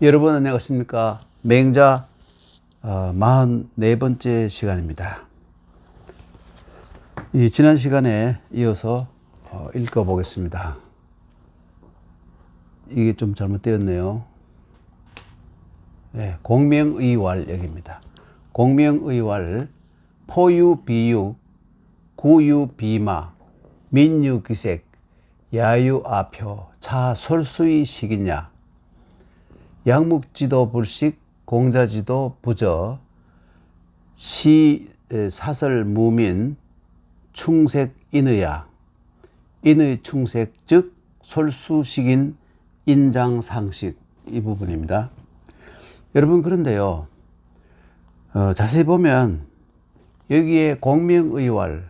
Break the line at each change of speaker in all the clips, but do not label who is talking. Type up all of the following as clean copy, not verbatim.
여러분 안녕하십니까. 맹자 44번째 시간입니다. 지난 시간에 이어서 읽어보겠습니다. 이게 좀 잘못되었네요. 네, 공명의왈역입니다. 공명의왈 포유비육 구유비마 민유기색 야유아표 차솔수의 식이냐 양묵지도 불식 공자지도 부저 시사설무민 충색인의야 인의 충색 즉 솔수식인 인장상식 이 부분입니다. 여러분 그런데요 자세히 보면 여기에 공명의왈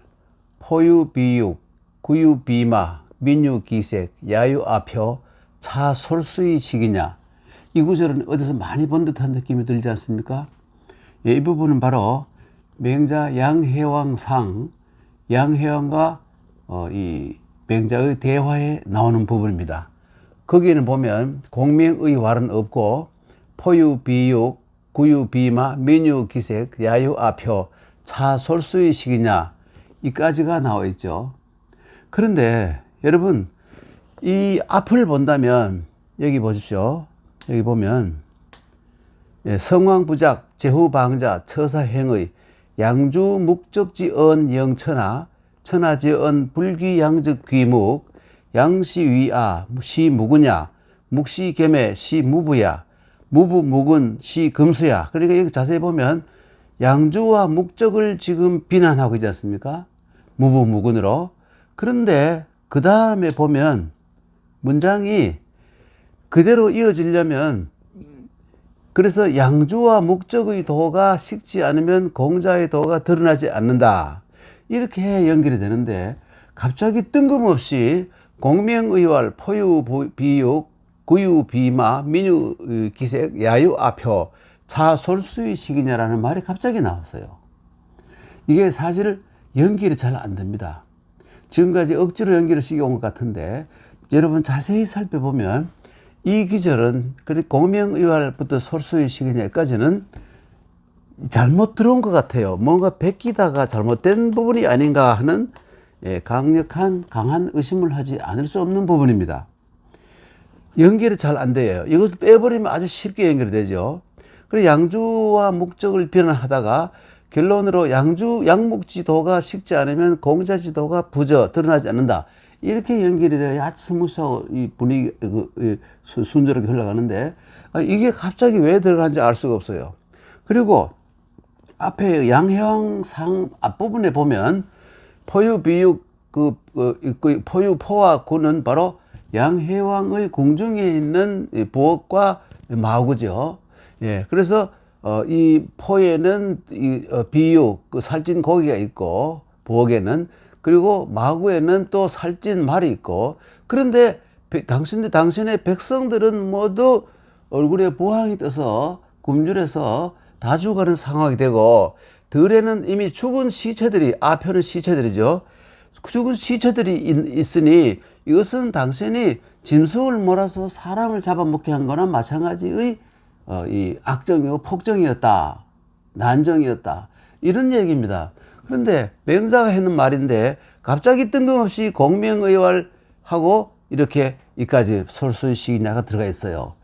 포유비육 구유비마 민유기색 야유아표 차솔수의 식이냐 이 구절은 어디서 많이 본 듯한 느낌이 들지 않습니까? 이 부분은 바로 맹자 양해왕상 양해왕과 이 맹자의 대화에 나오는 부분입니다. 거기에는 보면 공명의왈은 없고 포유비육 구유비마 민유기색 야유아표 차솔수의 식이냐 이까지가 나와 있죠. 그런데 여러분 이 앞을 본다면 여기 보십시오. 여기 보면 성왕부작 제후방자 처사행의 양주 묵적지언 영천하 천하지언 불귀양적 귀묵 양시위아 시무구냐 묵시겸해 시무부야 무부묵은 시금수야. 그러니까 여기 자세히 보면 양주와 묵적을 지금 비난하고 있지 않습니까? 무부묵은으로. 그런데 그 다음에 보면 문장이 그대로 이어지려면 그래서 양주와 묵적의 도가 식지 않으면 공자의 도가 드러나지 않는다. 이렇게 연결이 되는데 갑자기 뜬금없이 공명의왈 포유비육 구유비마 민유기색 야유아표 차솔수의 식이냐라는 말이 갑자기 나왔어요. 이게 사실 연결이 잘 안 됩니다. 지금까지 억지로 연결을 시켜온 것 같은데 여러분 자세히 살펴보면 이 기절은 공명의왈부터 솔수의 식이냐까지는 잘못 들어온 것 같아요. 뭔가 베끼다가 잘못된 부분이 아닌가 하는 강한 의심을 하지 않을 수 없는 부분입니다. 연결이 잘 안 돼요. 이것을 빼버리면 아주 쉽게 연결이 되죠. 그래서 양주와 묵적을 비난하다가 결론으로 양묵지도가 식지 않으면 공자지도가 부저 드러나지 않는다. 이렇게 연결이 돼야 아주 스무스하고 이 분위기 순조롭게 흘러가는데 이게 갑자기 왜 들어간지 알 수가 없어요. 그리고 앞에 양해왕상 앞부분에 보면 포유비육 포유포와 구는 바로 양해왕의 궁중에 있는 보옥과 마구죠. 예, 그래서 이 포에는 비육 살찐 고기가 있고 보옥에는 그리고 마구에는 또 살찐 말이 있고 그런데 당신의 백성들은 모두 얼굴에 부항이 떠서 굶주려서 다 죽어가는 상황이 되고 들에는 이미 죽은 시체들이 표는 시체들이죠. 죽은 시체들이 있으니 이것은 당신이 짐승을 몰아서 사람을 잡아먹게 한 거나 마찬가지의 이 악정이고 폭정이었다. 난정이었다. 이런 얘기입니다. 그런데 맹자가 했는 말인데 갑자기 뜬금없이 공명의왈하고 이렇게 이까지 솔수의 식이냐가 들어가 있어요.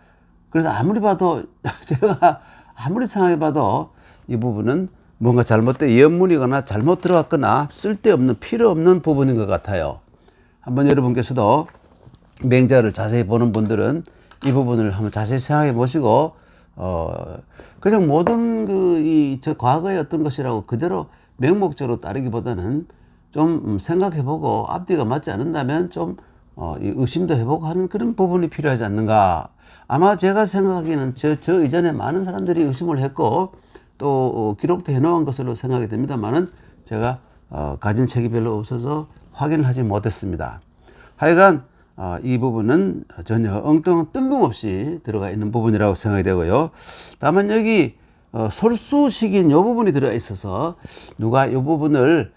그래서 아무리 봐도 제가 아무리 생각해봐도 이 부분은 뭔가 잘못된 연문이거나 잘못 들어갔거나 쓸데없는 필요 없는 부분인 것 같아요. 한번 여러분께서도 맹자를 자세히 보는 분들은 이 부분을 한번 자세히 생각해 보시고 그냥 모든 저 과거의 어떤 것이라고 그대로 맹목적으로 따르기보다는 좀 생각해보고 앞뒤가 맞지 않는다면 좀 의심도 해보고 하는 그런 부분이 필요하지 않는가. 아마 제가 생각하기에는 저 이전에 많은 사람들이 의심을 했고 또 기록도 해놓은 것으로 생각이 됩니다만은 제가 가진 책이 별로 없어서 확인을 하지 못했습니다. 하여간 이 부분은 전혀 뜬금없이 들어가 있는 부분이라고 생각이 되고요. 다만 여기 솔수식인 이 부분이 들어가 있어서 누가 이 부분을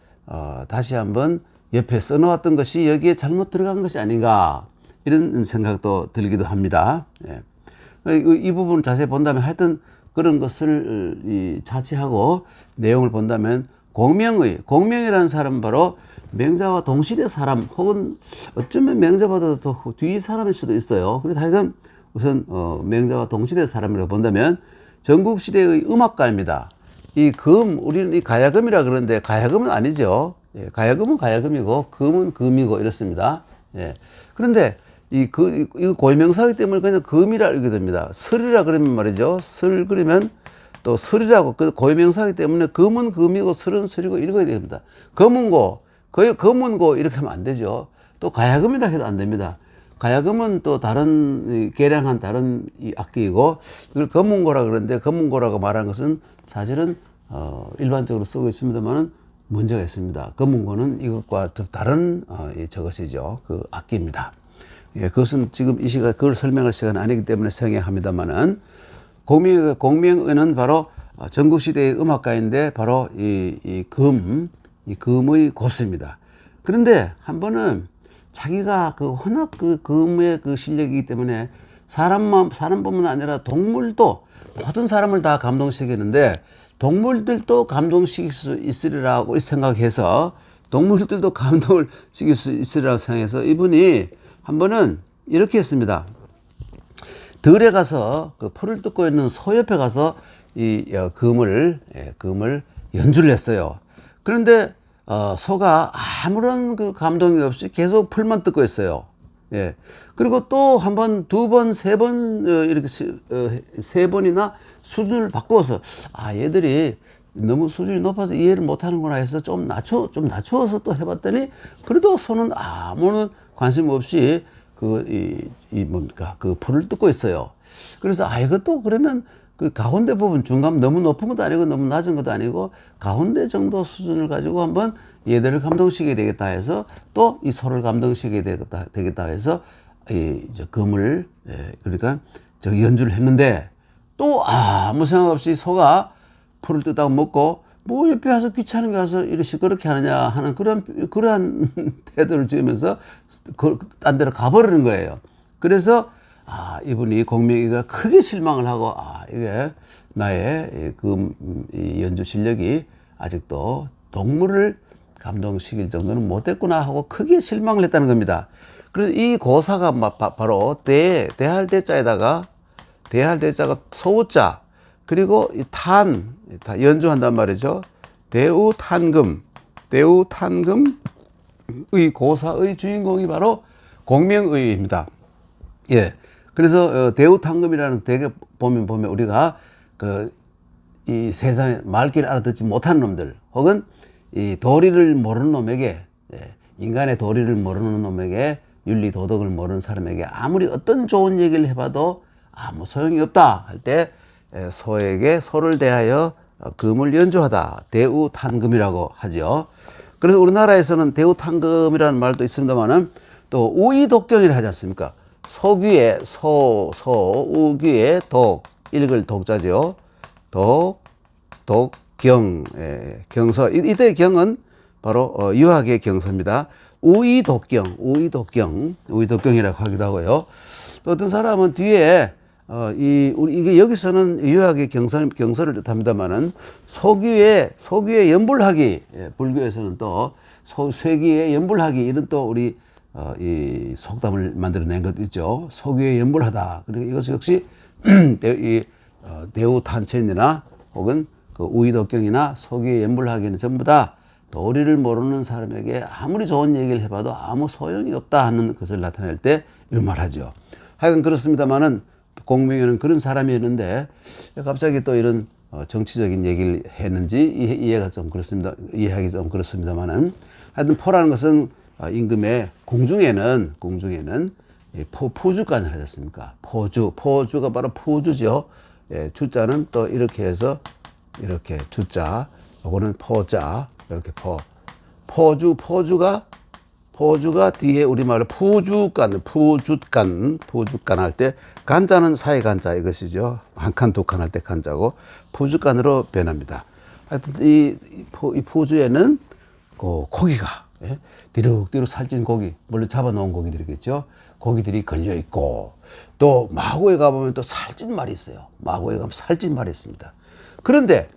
다시 한번 옆에 써놓았던 것이 여기에 잘못 들어간 것이 아닌가 이런 생각도 들기도 합니다. 예. 이 부분을 자세히 본다면 하여튼 그런 것을 자치하고 내용을 본다면 공명이라는 사람은 바로 맹자와 동시대 사람 혹은 어쩌면 맹자보다 더 뒤 사람일 수도 있어요. 그래서 하여간 우선 맹자와 동시대 사람이라고 본다면 전국시대의 음악가입니다. 우리는 이 가야금이라 그러는데 가야금은 아니죠. 예, 가야금은 가야금이고 금은 금이고 이렇습니다. 예. 그런데 이거 고유명사이기 때문에 그냥 금이라 읽게 됩니다. 설이라 그러면 말이죠. 설 그러면 또 설이라고 고유명사이기 때문에 금은 금이고 설은 설이고 읽어야 됩니다. 검은고 이렇게 하면 안 되죠. 또 가야금이라 해도 안 됩니다. 가야금은 또 다른 개량한 다른 악기이고 이걸 검은고라 그러는데 검은고라고 말하는 것은 사실은 일반적으로 쓰고 있습니다만은 문제가 있습니다. 검은고는 이것과 좀 다른 저것이죠. 그 악기입니다. 예, 그것은 지금 이 시간 그걸 설명할 시간은 아니기 때문에 생략합니다만은 공명은 바로 전국시대의 음악가인데 바로 이 금의 고수입니다. 그런데 한 번은 자기가 워낙 금의 실력이기 때문에 사람뿐만 아니라 동물도 모든 사람을 다 감동시키는데 동물들도 감동시킬 수 있으리라고 생각해서 동물들도 감동을 시킬 수 있으리라고 생각해서 이분이 한 번은 이렇게 했습니다. 들에 가서 풀을 뜯고 있는 소 옆에 가서 금을 연주를 했어요. 그런데 소가 아무런 감동이 없이 계속 풀만 뜯고 있어요. 예. 그리고 또 한 번, 두 번, 세 번, 이렇게 세 번이나 수준을 바꾸어서, 얘들이 너무 수준이 높아서 이해를 못 하는구나 해서 좀 낮추어서 또 해봤더니, 그래도 소는 아무런 관심 없이 풀을 뜯고 있어요. 그래서, 이것도 그러면 가운데 부분 중간 너무 높은 것도 아니고 너무 낮은 것도 아니고 가운데 정도 수준을 가지고 한번 얘들을 감동시켜야 되겠다 해서 또 이 소를 감동시켜야 되겠다 해서 금을 그러니까 연주를 했는데 또 아무 생각 없이 소가 풀을 뜯다가 먹고 뭐 옆에 와서 귀찮은 게 와서 이렇게 시끄럽게 하느냐 하는 그러한 태도를 지으면서 딴 데로 가버리는 거예요. 그래서 이분이 공명이가 크게 실망을 하고 이게 나의 이 연주 실력이 아직도 동물을 감동시킬 정도는 못했구나 하고 크게 실망을 했다는 겁니다. 그래서 이 고사가 바로 대할 대자에다가 소자 그리고 연주한단 말이죠. 대우탄금의 고사의 주인공이 바로 공명의입니다. 예. 그래서 대우탕금이라는 대개 보면 우리가 이 세상에 말귀를 알아듣지 못하는 놈들 혹은 이 도리를 모르는 놈에게 인간의 도리를 모르는 놈에게 윤리 도덕을 모르는 사람에게 아무리 어떤 좋은 얘기를 해봐도 아무 소용이 없다 할 때 소를 대하여 금을 연주하다 대우탄금이라고 하죠. 그래서 우리나라에서는 대우탄금이라는 말도 있습니다만은 또 우이독경이라 하지 않습니까? 소귀에 우귀에 읽을 독자죠. 독경, 경서. 이때 경은 바로 유학의 경서입니다. 우이독경이라고 하기도 하고요. 또 어떤 사람은 뒤에 이게 여기서는 유학의 경서를 뜻합니다만은 소귀에 연불하기, 불교에서는 또 쇠귀에 연불하기 이런 또 우리 이 속담을 만들어낸 것도 있죠. 소귀에 연불하다. 그리고 이것 역시 대우탄천이나 혹은 우이독경이나 소귀에 연불하기는 전부 다 도리를 모르는 사람에게 아무리 좋은 얘기를 해봐도 아무 소용이 없다 하는 것을 나타낼 때 이런 말 하죠. 하여간 그렇습니다만은 공명이는 그런 사람이었는데 갑자기 또 이런 정치적인 얘기를 했는지 이해하기 좀 그렇습니다만은 하여튼 포라는 것은 임금의 궁중에는 포주간을 하지 않습니까? 포주가 바로 포주죠. 주자는 또 이렇게 해서 이렇게 주자, 요거는 포자, 이렇게 포주가 뒤에 우리말로 푸주간 할 때 간자는 사이 간자 이것이죠. 한 칸, 두 칸 할 때 간자고 푸주간으로 변합니다. 하여튼 이 포주에는 고기가 뒤룩뒤룩 살찐 고기, 물론 잡아놓은 고기들이겠죠. 고기들이 걸려 있고 또 마고에 가보면 또 살찐 말이 있어요. 마고에 가면 살찐 말이 있습니다. 그런데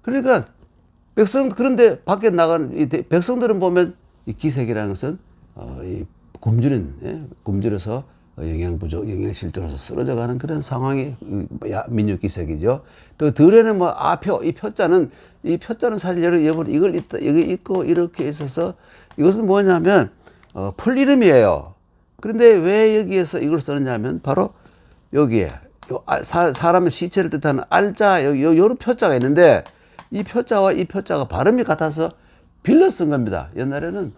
그러니까 그런데 밖에 나가는 이 백성들은 보면 이 기색이라는 것은 이 굶주려서 영양 부족, 영양 실조로서 쓰러져가는 그런 상황이 민육 기색이죠. 또 들에는 뭐 이 표자는 사실 여러분 이걸 여기 있고 이렇게 있어서 이것은 뭐냐면 풀 이름이에요. 그런데 왜 여기에서 이걸 쓰느냐면 바로 여기에 사람의 시체를 뜻하는 알자 요런 표자가 있는데 이 표자와 이 표자가 발음이 같아서 빌려 쓴 겁니다. 옛날에는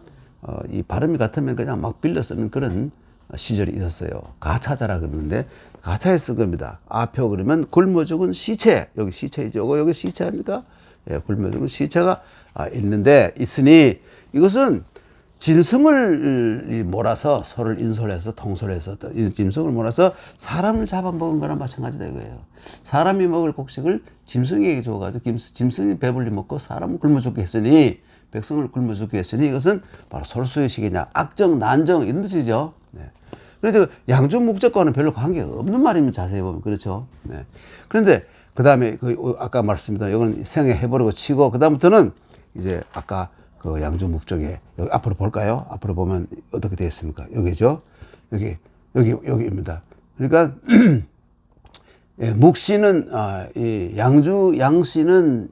이 발음이 같으면 그냥 막 빌려 쓰는 그런 시절이 있었어요. 가차자라 그러는데 가차에 쓴 겁니다. 아표 그러면 굶어 죽은 시체, 여기 시체이죠. 여기 시체 아닙니까? 예, 굶어 죽은 시체가 있으니 이것은 짐승을 몰아서 소를 인솔해서 통솔해서 짐승을 몰아서 사람을 잡아먹은 거랑 마찬가지다 이거예요. 사람이 먹을 곡식을 짐승에게 줘가지고 짐승이 배불리 먹고 사람을 굶어 죽게 했으니 백성을 굶어 죽게 했으니 이것은 바로 솔수의식이냐 악정 난정 이런 뜻이죠. 네. 그래서 양주 목적과는 별로 관계가 없는 말입니다. 자세히 보면 그렇죠. 네. 그런데 그 다음에 아까 말씀드린 이건 생각해버리고 치고 그 다음부터는 이제 아까 그 양주 목적에 여기 앞으로 볼까요? 앞으로 보면 어떻게 되어 있습니까? 여기죠. 여기입니다. 그러니까 예, 묵시는 이 양씨는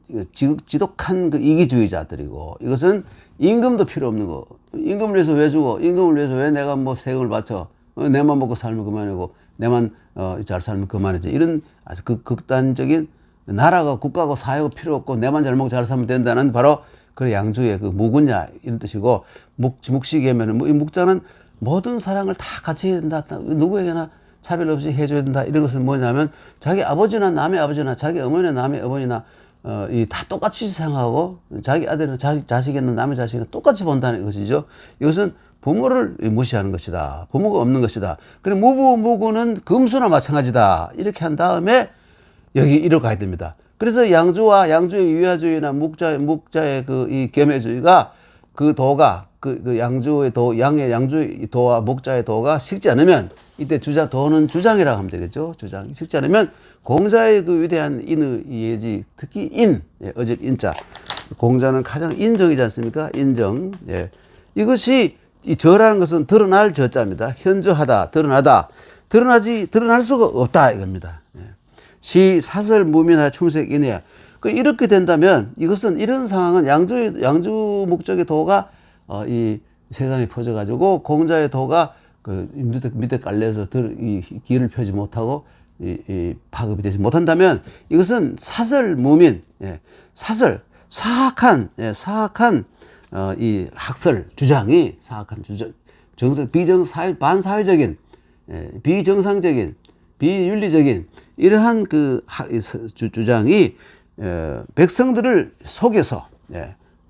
지독한 그 이기주의자들이고 이것은 임금도 필요 없는 거. 임금을 위해서 왜 주고 임금을 위해서 왜 내가 뭐 세금을 바쳐 내만 먹고 살면 그만이고 내만 잘 살면 그만이지. 이런 아주 극단적인 나라가 국가고 사회가 필요 없고 내만 잘 먹고 잘 살면 된다는 바로 그 양주의 그 무군야 이런 뜻이고 묵시계면은 이 묵자는 모든 사랑을 다 같이 해야 된다. 누구에게나 차별 없이 해줘야 된다. 이런 것은 뭐냐면 자기 아버지나 남의 아버지나 자기 어머니나 남의 어머니나 다 똑같이 생각하고 자기 아들이나 자식이나 남의 자식이나 똑같이 본다는 것이죠. 이것은 부모를 무시하는 것이다. 부모가 없는 것이다. 그리고 무부는 금수나 마찬가지다. 이렇게 한 다음에 여기 이리로 가야 됩니다. 그래서 양주의 유야주의나 묵자의 이 겸해주의가 그 도가 양주의 도와 묵자의 도가 식지 않으면 이때 도는 주장이라고 하면 되겠죠. 주장. 식지 않으면 공자의 그 위대한 인의 예지, 특히 어질 인자. 공자는 가장 인정이지 않습니까? 인정. 예. 이것이 이 저라는 것은 드러날 저자입니다. 현저하다, 드러나다. 드러날 수가 없다 이겁니다. 예. 시 사설 무민하 충색 인해. 이렇게 된다면 이것은 이런 상황은 양주 목적의 도가 이 세상에 퍼져가지고 공자의 도가 밑에 깔려서 이 길을 펴지 못하고 이 파급이 되지 못한다면 이것은 사설 무민, 예, 사악한 이 학설 주장이 사악한 주장, 반사회적인, 비정상적인, 비윤리적인 이러한 그 주장이 백성들을 속여서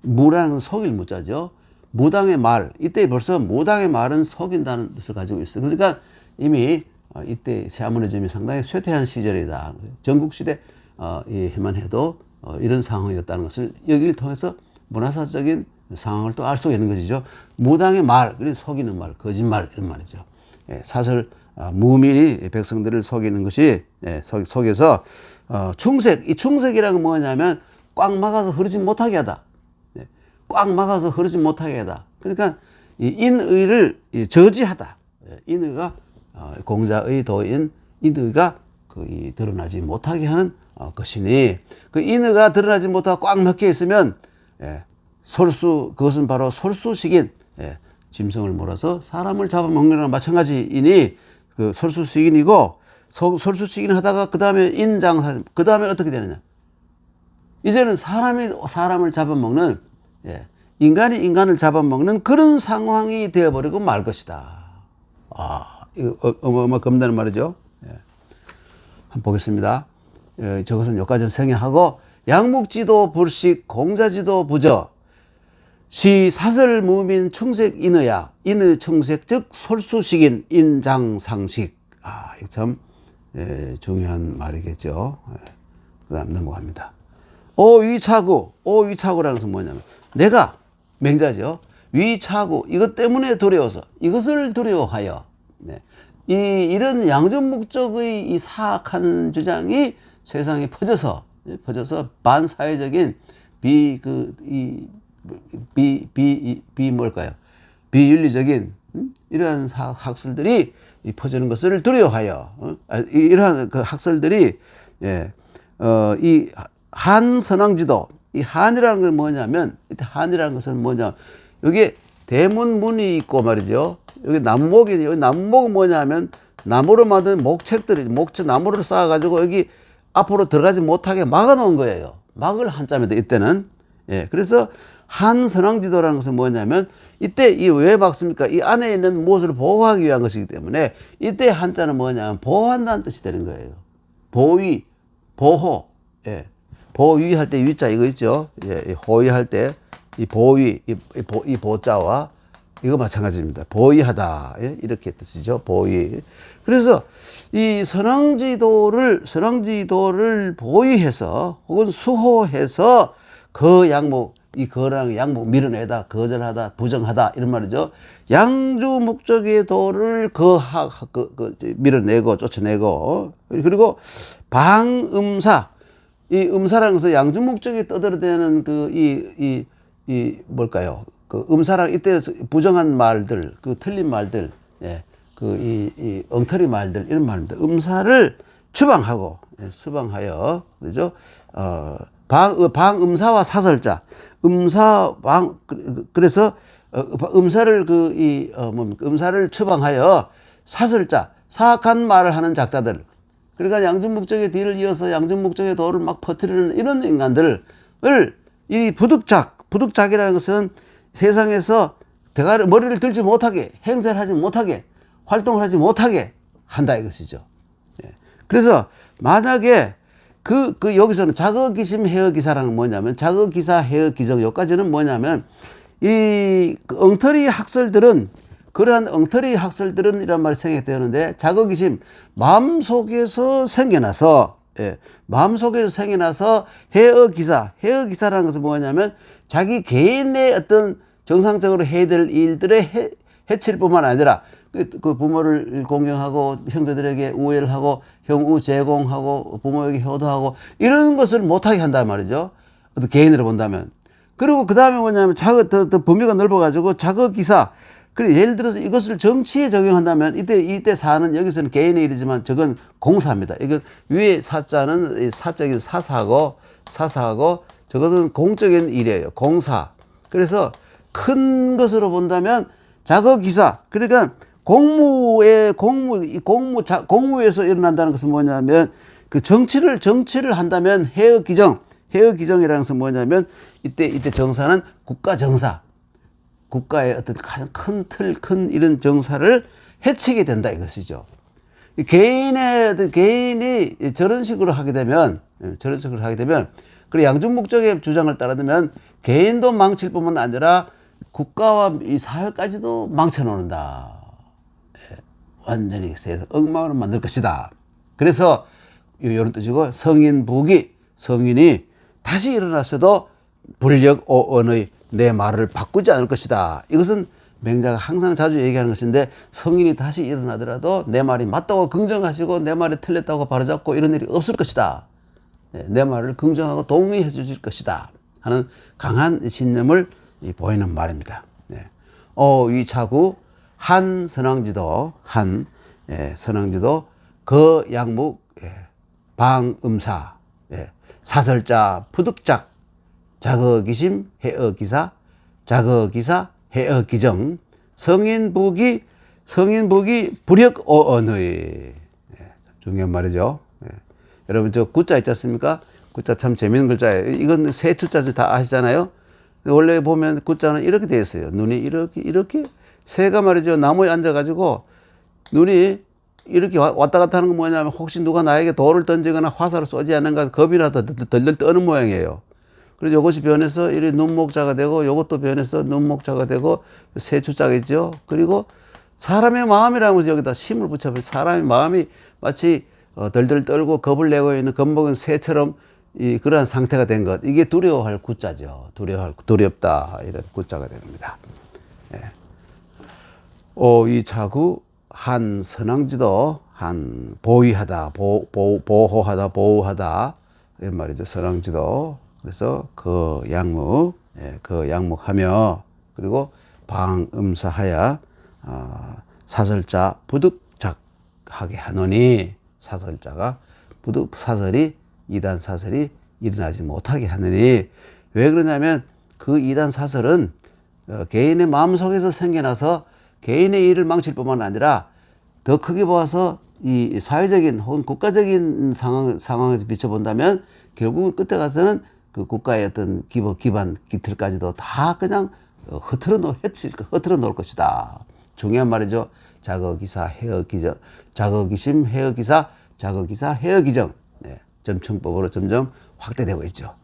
무라는 속일 무자죠. 무당의 말, 이때 벌써 무당의 말은 속인다는 뜻을 가지고 있어요. 그러니까 이미 이때 샤머니즘이 상당히 쇠퇴한 시절이다. 전국시대에만 해도 이런 상황이었다는 것을 여기를 통해서 문화사적인 상황을 또 알 수가 있는 것이죠. 무당의 말, 속이는 말, 거짓말 이런 말이죠. 사설 무민이 백성들을 속이는 것이 속여서 충색, 이 충색이라는 건 뭐냐면 꽉 막아서 흐르지 못하게 하다. 꽉 막아서 흐르지 못하게 하다. 그러니까 이 인의를 저지하다. 인의가 공자의 도인 인의가 드러나지 못하게 하는 것이니 그 인의가 드러나지 못하고 꽉 막혀 있으면 그것은 바로 솔수식인 짐승을 몰아서 사람을 잡아먹는 거랑 마찬가지이니 그 솔수식인이고 솔수식인 하다가 그 다음에 인장사 그 다음에 어떻게 되느냐 이제는 사람이 사람을 잡아먹는 인간이 인간을 잡아먹는 그런 상황이 되어버리고 말 것이다. 이거 겁나는 말이죠. 한번 보겠습니다. 저것은 여기까지 생략하고 양묵지도 불식 공자지도 부저 시 사설 무민 충색 인의야 인의 충색 즉 솔수식인 인장상식. 이거 참 중요한 말이겠죠. 그 다음 넘어갑니다. 위차구라는 것은 뭐냐면 내가 맹자죠. 위차구 이것 때문에 두려워서 이것을 두려워하여 이런 양전 목적의 이 사악한 주장이 세상에 퍼져서 반사회적인 뭘까요? 비윤리적인 이러한 학설들이 퍼지는 것을 두려워하여 이러한 그 학설들이 이 한선왕지도, 이 한이라는 건 뭐냐면, 한이라는 것은 뭐냐, 여기 대문문이 있고 말이죠. 여기 나무목은 뭐냐면 나무로 만든 목책들이 나무를 쌓아가지고 여기 앞으로 들어가지 못하게 막아놓은 거예요. 막을 한자입니다. 이때는. 그래서 한선왕지도라는 것은 뭐냐면 이때 왜 막습니까? 이 안에 있는 무엇을 보호하기 위한 것이기 때문에 이때 한자는 뭐냐면 보호한다는 뜻이 되는 거예요. 보위, 보호. 보위할 때 위자 이거 있죠. 호위할 때 이 보위, 이 보자와 이거 마찬가지입니다. 보위하다. 이렇게 뜻이죠. 보위. 그래서 이 선왕지도를 보위해서 혹은 수호해서 그 양목, 이 거랑 양목 밀어내다, 거절하다, 부정하다 이런 말이죠. 양주 목적의 도를 밀어내고 쫓아내고, 그리고 방음사, 이 음사라는 것은 양주 목적에 떠들어대는 뭘까요? 그 음사랑 이때 부정한 말들, 그 틀린 말들, 이 엉터리 말들 이런 말입니다. 음사를 추방하고 수방하여, 그죠? 방음사와 사설자, 그래서 음사를 음사를 추방하여 사설자, 사악한 말을 하는 작자들, 그러니까 양전 목적의 뒤를 이어서 양전 목적의 도를 막 퍼뜨리는 이런 인간들을 이 부득작이라는 것은 세상에서 머리를 들지 못하게, 행사를 하지 못하게, 활동을 하지 못하게 한다 이것이죠. 그래서 만약에 여기서는 자거기심 해어기사라는 뭐냐면, 자거기사 해어기정 여기까지는 뭐냐면 엉터리 학설들은, 그러한 엉터리 학설들은 이란 말이 생략되는데, 자거기심 마음속에서 생겨나서 해어기사라는 것은 뭐냐면 자기 개인의 어떤 정상적으로 해야 될 일들의 해칠 뿐만 아니라 그 부모를 공경하고 형제들에게 우애를 하고 형우 제공하고 부모에게 효도하고 이런 것을 못하게 한단 말이죠. 어떤 개인으로 본다면. 그리고 그 다음에 뭐냐면 더 범위가 넓어가지고 자거기사. 그리고 예를 들어서 이것을 정치에 적용한다면 이때 사는, 여기서는 개인의 일이지만 저건 공사입니다. 이건 위에 사자는 사적인 사사하고 저것은 공적인 일이에요. 공사. 그래서 큰 것으로 본다면 자거기사. 그러니까 공무에서 일어난다는 것은 뭐냐면 그 정치를 한다면 해어기정이라는 것은 뭐냐면 이때 정사는 국가정사. 국가의 어떤 가장 큰 이런 정사를 해치게 된다 이것이죠. 개인이 저런 식으로 하게 되면, 그리고 양중 목적의 주장을 따르면 개인도 망칠 뿐만 아니라 국가와 이 사회까지도 망쳐놓는다. 완전히 세상 엉망으로 만들 것이다. 그래서 이런 뜻이고, 성인이 다시 일어났어도 불력오언의 내 말을 바꾸지 않을 것이다. 이것은 맹자가 항상 자주 얘기하는 것인데, 성인이 다시 일어나더라도 내 말이 맞다고 긍정하시고 내 말이 틀렸다고 바로잡고 이런 일이 없을 것이다. 내 말을 긍정하고 동의해 주실 것이다 하는 강한 신념을 보이는 말입니다. 이 차구 한선왕지도, 선왕지도 거양목 방음사 사설자 부득작 자거기심 해어기사 해어기정 성인복이 불역오언의. 중요한 말이죠. 여러분 저 구자 있지 않습니까? 구자 참 재밌는 글자예요. 이건 세 투자들 다 아시잖아요. 원래 보면 구자는 이렇게 되어 있어요. 눈이 이렇게 새가 말이죠. 나무에 앉아가지고 눈이 이렇게 왔다 갔다 하는 건 뭐냐면, 혹시 누가 나에게 돌을 던지거나 화살을 쏘지 않는가 겁이 나서 덜덜 떠는 모양이에요. 그래서 이것이 변해서 이렇게 눈목자가 되고, 이것도 변해서 눈목자가 되고, 새 주자가 있죠. 그리고 사람의 마음이라면 여기다 심을 붙여버려. 사람의 마음이 마치 덜덜 떨고 겁을 내고 있는 겁먹은 새처럼 그러한 상태가 된 것. 이게 두려워할 구자죠. 두렵다. 이런 구자가 됩니다. 이 차구 한 선왕지도 한 보위하다, 보호하다, 보호하다 이런 말이죠. 선왕지도. 그래서 그 양목, 그 양목하며 그리고 방음사하야 사설자 부득작하게 하노니 사설자가 사설이 이단 사설이 일어나지 못하게 하느니 왜 그러냐면 그 이단 사설은 개인의 마음속에서 생겨나서 개인의 일을 망칠 뿐만 아니라 더 크게 보아서 이 사회적인 혹은 국가적인 상황에서 비춰본다면 결국은 끝에 가서는 그 국가의 어떤 기반 기틀까지도 다 그냥 흐트러 놓을 것이다. 중요한 말이죠. 자거기사 해어기정, 자거기심 해어기사, 자거기사 해어기정. 네, 점층법으로 점점 확대되고 있죠.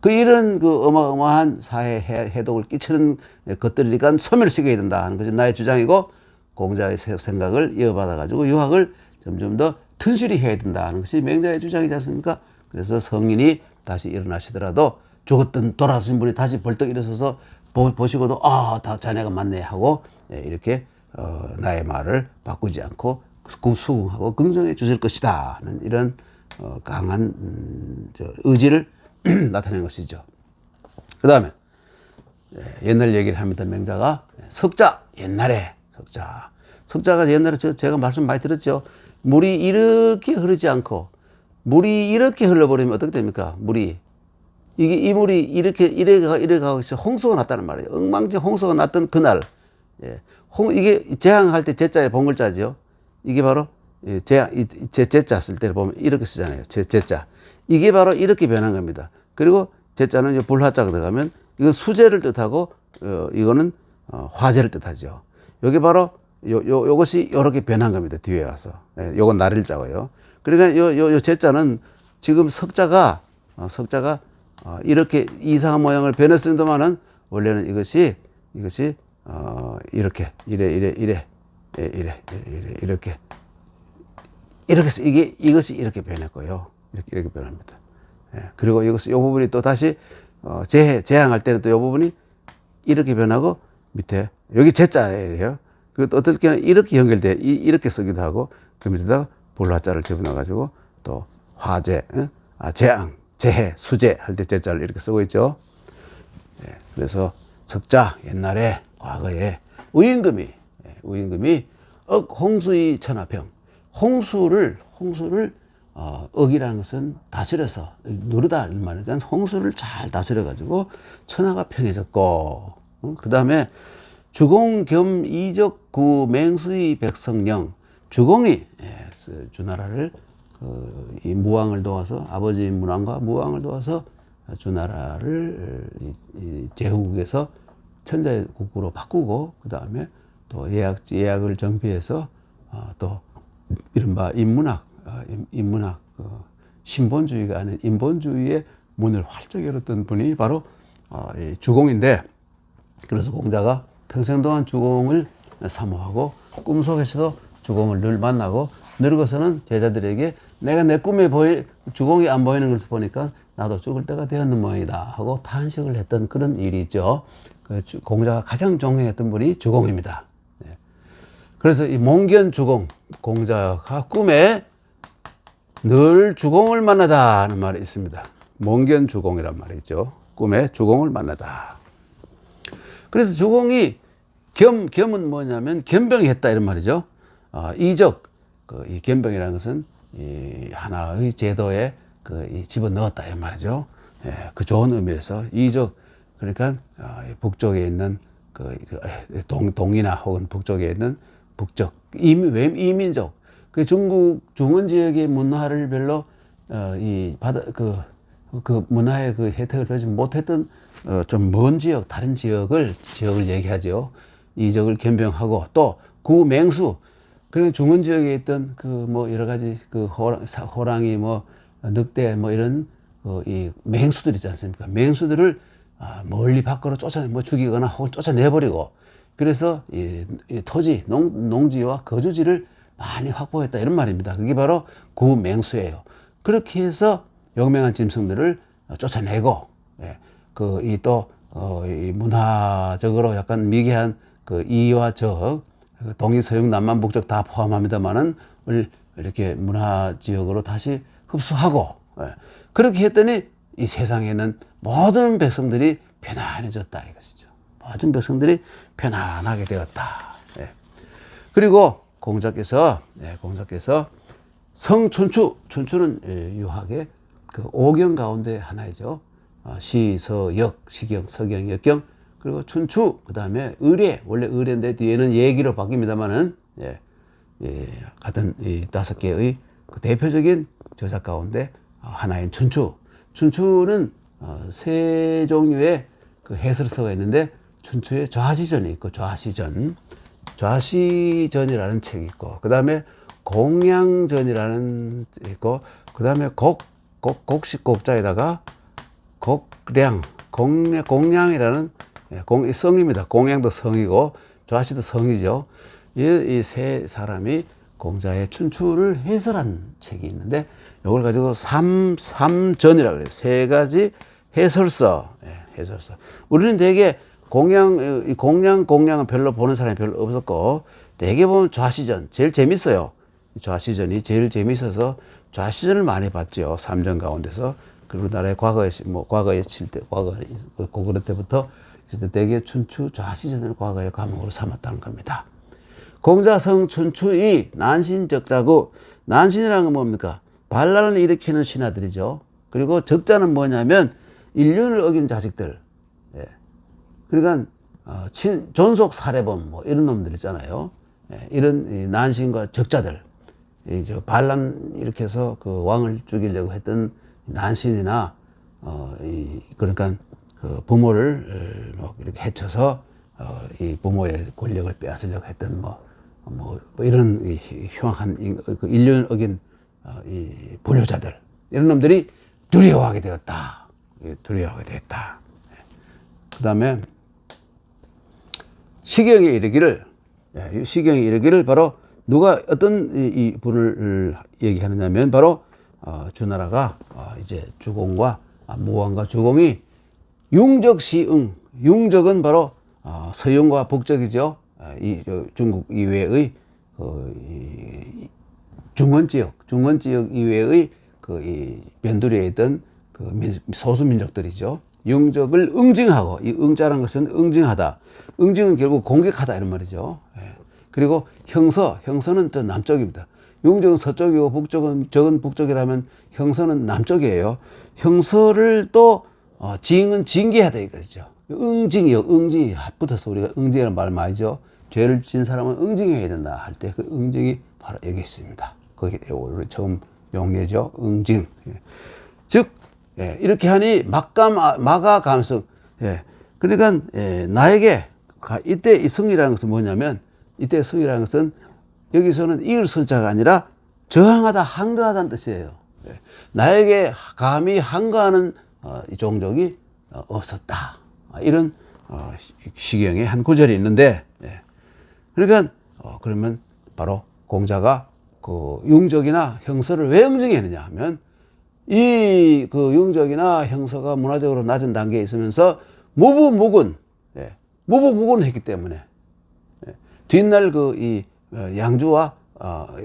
그 이런 그 어마어마한 사회 해독을 끼치는 것들이니까 소멸시켜야 된다 하는 것이 나의 주장이고 공자의 생각을 이어받아 가지고 유학을 점점 더 튼실히 해야 된다 하는 것이 맹자의 주장이지 않습니까? 그래서 성인이 다시 일어나시더라도 죽었던 돌아가신 분이 다시 벌떡 일어서서 보시고도 다 자네가 맞네 하고 이렇게 나의 말을 바꾸지 않고 수긍하고 긍정해 주실 것이다 하는 이런 강한 의지를 나타낸 것이죠. 그 다음에 옛날 얘기를 합니다. 맹자가 석자, 옛날에 석자가 옛날에 제가 말씀 많이 들었죠. 물이 이렇게 흐르지 않고 물이 이렇게 흘러버리면 어떻게 됩니까? 이 물이 이래 가고 있어 홍수가 났다는 말이에요. 엉망진 홍수가 났던 그날, 이게 재앙할 때 제자에 본글자죠. 이게 바로 제자 쓸 때를 보면 이렇게 쓰잖아요. 제자. 이게 바로 이렇게 변한 겁니다. 그리고 제자는 불화자가 들어가면 이거 수제를 뜻하고 이거는 화제를 뜻하죠. 여기 바로 요것이 이렇게 변한 겁니다. 뒤에 와서. 요건 날일자고요. 그러니까 요 제자는 지금 석자가 이렇게 이상한 모양을 변했을 동안은 원래는 이것이 이렇게 이것이 이렇게 변했고요. 이렇게 변합니다. 그리고 이 부분이 또 다시 재앙할 때는 또 이 부분이 이렇게 변하고 밑에 여기 제자예요. 그리고 또 어떨 때는 이렇게 연결돼 이렇게 쓰기도 하고 그 밑에다가 볼화자를 집어넣어 가지고 또 화재, 재앙, 재해, 수재 할 때 제자를 이렇게 쓰고 있죠. 그래서 석자 옛날에 과거에 우임금이 홍수의 천하병 홍수를 억이라는 것은 다스려서 누르다 이 말이니까 홍수를 잘 다스려 가지고 천하가 평해졌고 그 다음에 주공 겸 이적 구 맹수의 백성령 주공이 주나라를 이 무왕을 도와서 아버지 문왕과 무왕을 도와서 주나라를 제후국에서 천자의 국구로 바꾸고 그 다음에 또 예약을 정비해서 또 이른바 인문학 신본주의가 아닌 인본주의의 문을 활짝 열었던 분이 바로 이 주공인데 그래서 공자가 평생 동안 주공을 사모하고 꿈속에서도 주공을 늘 만나고 늙어서는 제자들에게 내가 내 꿈에 주공이 안 보이는 것을 보니까 나도 죽을 때가 되었는 모양이다 하고 탄식을 했던 그런 일이 있죠. 공자가 가장 존경했던 분이 주공입니다. 그래서 이 몽견 주공 공자가 꿈에 늘 주공을 만나다 하는 말이 있습니다. 몽견 주공이란 말이 있죠. 꿈에 주공을 만나다. 그래서 주공이 겸은 뭐냐면 겸병이 했다 이런 말이죠. 이적 이 겸병이라는 것은 이 하나의 제도에 집어넣었다 이런 말이죠. 그 좋은 의미에서 이적 그러니까 북쪽에 있는 동이나 혹은 북쪽에 있는 북쪽 이민족 그 중국 중원 지역의 문화를 별로 그 문화의 그 혜택을 받지 못했던 좀 먼 지역 다른 지역을 얘기하죠. 이적을 겸병하고 또 구맹수 그런 중원 지역에 있던 그 뭐 여러 가지 그 호랑이 뭐 늑대 뭐 이런 이 맹수들 있지 않습니까? 맹수들을 멀리 밖으로 죽이거나 혹은 쫓아내버리고 그래서 이 토지 농지와 거주지를 많이 확보했다 이런 말입니다. 그게 바로 구맹수예요. 그렇게 해서 용맹한 짐승들을 쫓아내고 이 문화적으로 약간 미개한 그 이와 적 동이 서양 남만 북쪽 다 포함합니다만은 이렇게 문화 지역으로 다시 흡수하고, 그렇게 했더니 이 세상에는 모든 백성들이 편안해졌다 이것이죠. 모든 백성들이 편안하게 되었다. 그리고 공자께서 춘추는 유학의 그 오경 가운데 하나이죠. 시, 서, 역, 시경, 서경, 역경, 그리고 춘추, 그 다음에 의례, 원래 의례인데 뒤에는 예기로 바뀝니다만은, 같은 이 5개의 그 대표적인 저작 가운데 하나인 춘추. 춘추는 세 종류의 그 해설서가 있는데, 춘추에 좌시전이 있고, 좌시전이라는 책이 있고, 그 다음에 공양전이라는 있고, 그 다음에 곡식 곡자에다가 공량이라는 성입니다. 공양도 성이고 좌시도 성이죠. 이 세 사람이 공자의 춘추를 해설한 책이 있는데, 이걸 가지고 삼전이라고 그래요. 세 가지 해설서. 우리는 되게 공량은 별로 보는 사람이 별로 없었고, 대개 보면 좌시전 제일 재밌어요. 좌시전이 제일 재밌어서 좌시전을 많이 봤죠. 3전 가운데서. 그리고 우리나라의 과거에 고구려 때부터 대개 춘추 좌시전을 과거의 과목으로 삼았다는 겁니다. 공자성 춘추의 난신적자고, 난신이라는 건 뭡니까? 반란을 일으키는 신하들이죠. 그리고 적자는 뭐냐면 인륜을 어긴 자식들. 그러니까 존속 살해범 뭐 이런 놈들 있잖아요. 이런 난신과 적자들, 반란 일으켜서 그 왕을 죽이려고 했던 난신이나 그러니까 그 부모를 이렇게 해쳐서 이 부모의 권력을 빼앗으려고 했던 뭐 이런 흉악한 그 인륜을 어긴 이 불효자들, 이런 놈들이 두려워하게 되었다. 그 다음에 시경에 이르기를 바로 누가 어떤 이 분을 얘기하느냐면 바로 주나라가 이제 주공과 무왕과 주공이 융적시응, 융적은 바로 서용과 북적이죠. 이 중국 이외의 중원 지역 이외의 이 변두리에 있던 그 소수 민족들이죠. 융적을 응징하고, 이 응자라는 것은 응징하다. 응징은 결국 공격하다 이런 말이죠. 그리고 형서는 저 남쪽입니다. 융적은 서쪽이고 적은 북쪽이라면 형서는 남쪽이에요. 형서를 또 징은 징계하다 이거죠. 응징이 붙어서 우리가 응징이라는 말 많이 죠. 죄를 진 사람은 응징해야 된다 할 때 그 응징이 바로 여기 있습니다. 거기 우리 처음 용례죠. 응징. 즉 이렇게 하니 마가 감성. 그러니까 나에게 이때 이 성이라는 것은 뭐냐면, 이때 성이라는 것은 여기서는 이을 선자가 아니라 저항하다, 항거하다는 뜻이에요. 나에게 감히 항거하는 이 종족이 없었다. 이런 시경의 한 구절이 있는데, 그러니까 그러면 바로 공자가 그 융적이나 형서를 왜 응징했느냐 하면, 이 그 융적이나 형서가 문화적으로 낮은 단계에 있으면서 무부무군했기 때문에, 뒷날 이 양주와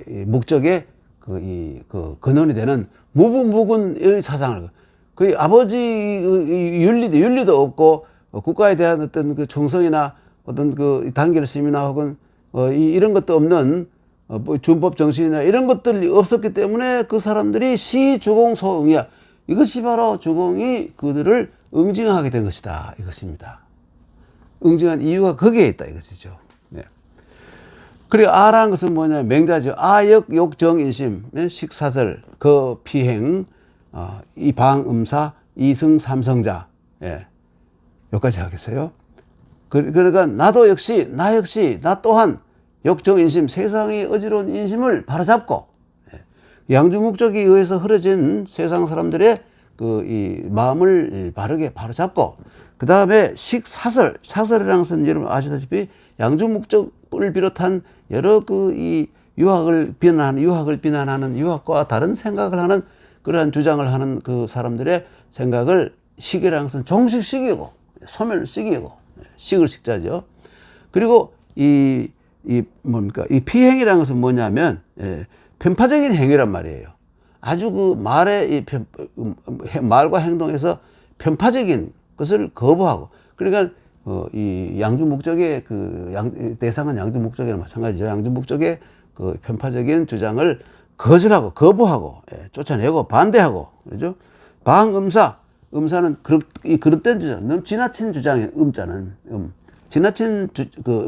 이 목적의 그 근원이 되는 무부무군의 사상을, 그 아버지 윤리도 없고 국가에 대한 어떤 그 충성이나 어떤 그 단결심이나 혹은 이런 것도 없는 준법 정신이나 이런 것들이 없었기 때문에 그 사람들이 시주공소응이야. 이것이 바로 주공이 그들을 응징하게 된 것이다 이것입니다. 응징한 이유가 거기에 있다 이것이죠. 그리고 아라는 것은 뭐냐, 맹자죠. 아역 욕정인심, 식사설, 피행, 이방음사, 이승 삼성자. 여기까지 하겠어요. 그러니까 나 또한 역정인심, 세상의 어지러운 인심을 바로잡고, 양주목적에 의해서 흐려진 세상 사람들의 이 마음을 바르게 바로잡고, 그 다음에 사설이라는 것은 여러분 아시다시피 양주목적을 비롯한 여러 이 유학을 비난하는 유학과 다른 생각을 하는 그러한 주장을 하는 그 사람들의 생각을, 식이라는 것은 종식식이고 소멸식이고 식을 식자죠. 그리고 이 이 뭡니까? 이 피행이라는 것은 뭐냐면, 편파적인 행위란 말이에요. 아주 그 말의 말과 행동에서 편파적인 것을 거부하고, 그러니까 이 양주 목적의 대상은 양주 목적이랑 마찬가지죠. 양주 목적의 그 편파적인 주장을 거절하고 거부하고, 쫓아내고 반대하고, 그렇죠? 음사는 그릇된 주장, 너무 지나친 주장의 음자는 지나친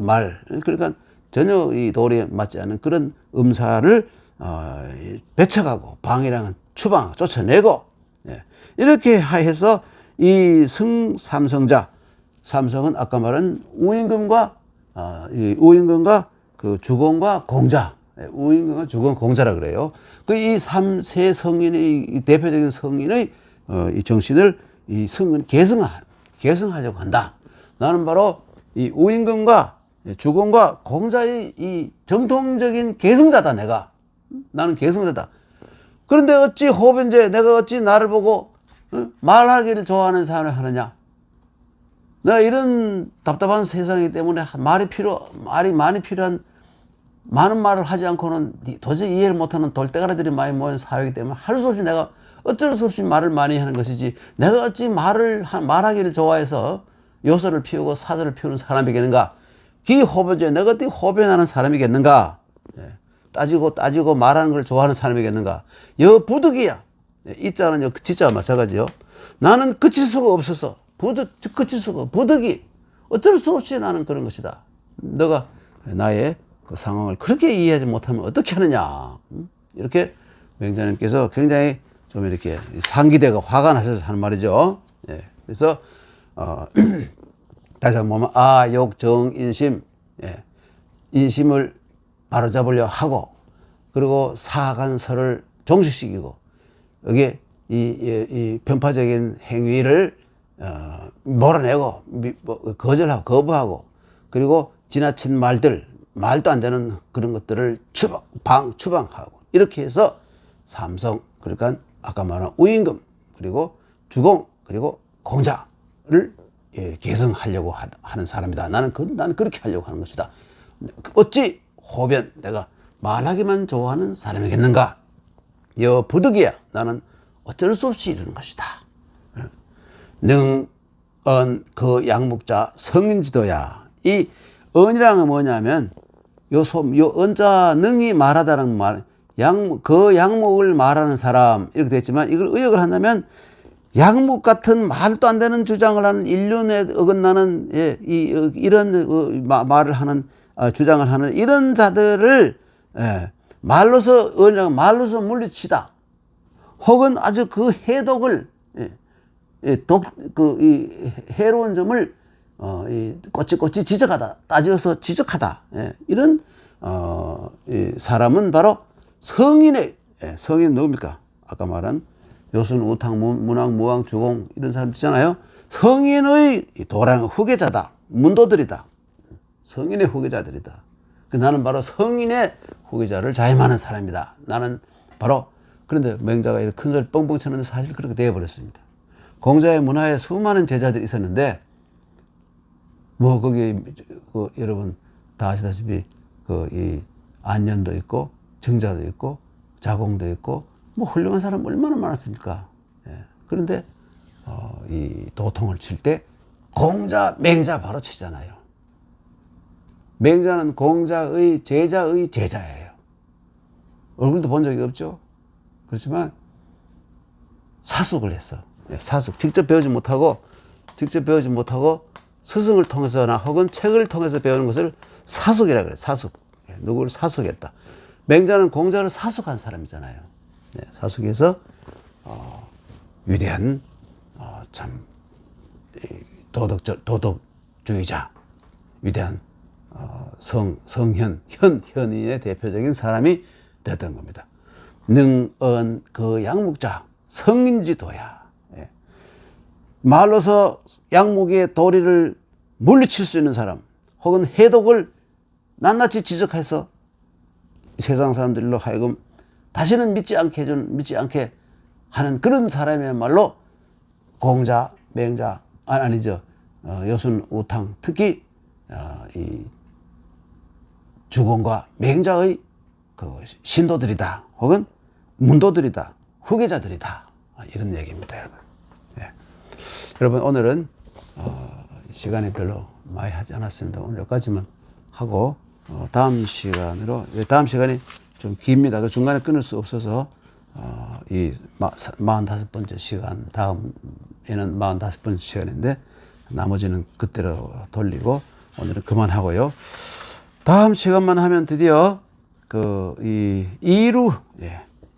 말, 그러니까 전혀 이 도리에 맞지 않는 그런 음사를 배척하고, 방이랑은 추방 쫓아내고, 이렇게 해서 이 삼성은 아까 말한 우임금과 그 주공과 공자, 우임금과 주공 공자라 그래요. 그 이 세 성인의 대표적인 성인의 이 정신을 이 성은 계승하려고 한다. 나는 바로 이 우임금과 주공과 공자의 이 정통적인 계승자다. 나는 계승자다. 그런데 어찌 내가 어찌 나를 보고 말하기를 좋아하는 사람을 하느냐? 내가 이런 답답한 세상이기 때문에 말이 많이 필요한, 많은 말을 하지 않고는 도저히 이해를 못하는 돌대가리들이 많이 모인 사회이기 때문에 내가 어쩔 수 없이 말을 많이 하는 것이지, 내가 어찌 말하기를 좋아해서 요소를 피우고 사설을 피우는 사람이겠는가? 내가 어떻게 호변하는 사람이겠는가? 따지고 말하는 걸 좋아하는 사람이겠는가? 부득이야. 이자는 지자와 마찬가지요. 나는 그칠 수가 없어서, 부득이. 어쩔 수 없이 나는 그런 것이다. 너가 나의 그 상황을 그렇게 이해하지 못하면 어떻게 하느냐? 이렇게 맹자님께서 굉장히 좀 이렇게 상기대가 화가 나셔서 하는 말이죠. 그래서, 다시 한번 보면, 욕, 정, 인심, 인심을 바로잡으려 하고, 그리고 사간설을 종식시키고, 여기에 이 편파적인 행위를 몰아내고, 거절하고, 거부하고, 그리고 지나친 말도 안 되는 그런 것들을 추방하고, 이렇게 해서 삼성, 그러니까 아까 말한 우임금, 그리고 주공, 그리고 공자를 계승하려고 하는 사람이다. 나는 그렇게 하려고 하는 것이다. 어찌 내가 말하기만 좋아하는 사람이겠는가? 부득이야. 나는 어쩔 수 없이 이러는 것이다. 그 양목자 성인지도야. 이 언이랑은 뭐냐면, 요 언자 능이 말하다는 말, 그 양목을 말하는 사람, 이렇게 됐지만, 이걸 의역을 한다면, 양목 같은 말도 안 되는 주장을 하는, 인륜에 어긋나는, 이런 말을 하는, 주장을 하는 이런 자들을, 말로서 물리치다. 혹은 아주 그 해독을, 해로운 점을, 꼬치꼬치 따져서 지적하다. 이런, 이 사람은 바로 성인은 누굽니까? 아까 말한 요순, 우탕, 문왕, 무왕, 주공, 이런 사람들 있잖아요. 성인의 도량 후계자다. 문도들이다. 성인의 후계자들이다. 나는 바로 성인의 후계자를 자임하는 사람이다. 나는 바로, 그런데 맹자가 이렇게 큰 소리 뻥뻥 치는데 사실 그렇게 되어버렸습니다. 공자의 문화에 수많은 제자들이 있었는데, 거기, 여러분 다 아시다시피, 이 안년도 있고, 정자도 있고, 자공도 있고, 훌륭한 사람 얼마나 많았습니까? 그런데, 이 도통을 칠 때, 맹자 바로 치잖아요. 맹자는 공자의 제자의 제자예요. 얼굴도 본 적이 없죠? 그렇지만, 사숙을 했어. 사숙. 직접 배우지 못하고, 스승을 통해서나 혹은 책을 통해서 배우는 것을 사숙이라고 그래요. 사숙. 누구를 사숙했다. 맹자는 공자를 사숙한 사람이잖아요. 사숙에서 위대한 참 도덕주의자, 위대한 현인의 대표적인 사람이 됐던 겁니다. 그 양목자 성인지도야. 말로서 양목의 도리를 물리칠 수 있는 사람, 혹은 해독을 낱낱이 지적해서 세상 사람들로 하여금 다시는 믿지 않게 하는 그런 사람이야말로 공자, 맹자, 요순, 우탕, 특히 이 주공과 맹자의 그 신도들이다. 혹은 문도들이다. 후계자들이다. 이런 얘기입니다, 여러분. 예. 여러분, 오늘은 시간이 별로 많이 하지 않았습니다. 오늘 여기까지만 하고 다음 시간으로, 다음 시간이 좀 깁니다. 그 중간에 끊을 수 없어서 이 45번째 시간, 다음에는 45번째 시간인데 나머지는 그때로 돌리고 오늘은 그만하고요. 다음 시간만 하면 드디어 이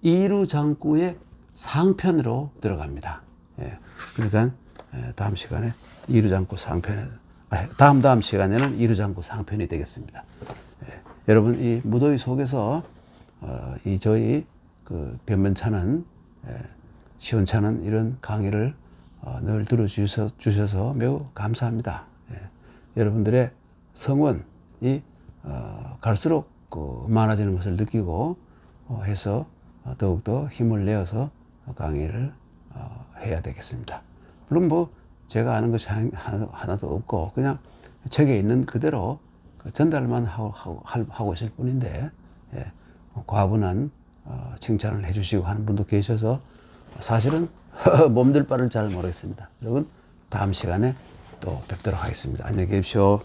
이루 장구의 상편으로 들어갑니다. 예. 그러니까 다음 시간에 이루 장구 상편에 다음 시간에는 이루 장구 상편이 되겠습니다. 예. 여러분, 이 무더위 속에서 이 저희 그 변변찮은 시원찮은 이런 강의를 늘 들어주셔서 매우 감사합니다. 예. 여러분들의 성원이 갈수록 많아지는 것을 느끼고 해서 더욱더 힘을 내어서 강의를 해야 되겠습니다. 물론 제가 아는 것이 하나도 없고 그냥 책에 있는 그대로 전달만 하고 있을 뿐인데, 예, 과분한 칭찬을 해주시고 하는 분도 계셔서 사실은 몸둘 바를 잘 모르겠습니다. 여러분, 다음 시간에 또 뵙도록 하겠습니다. 안녕히 계십시오.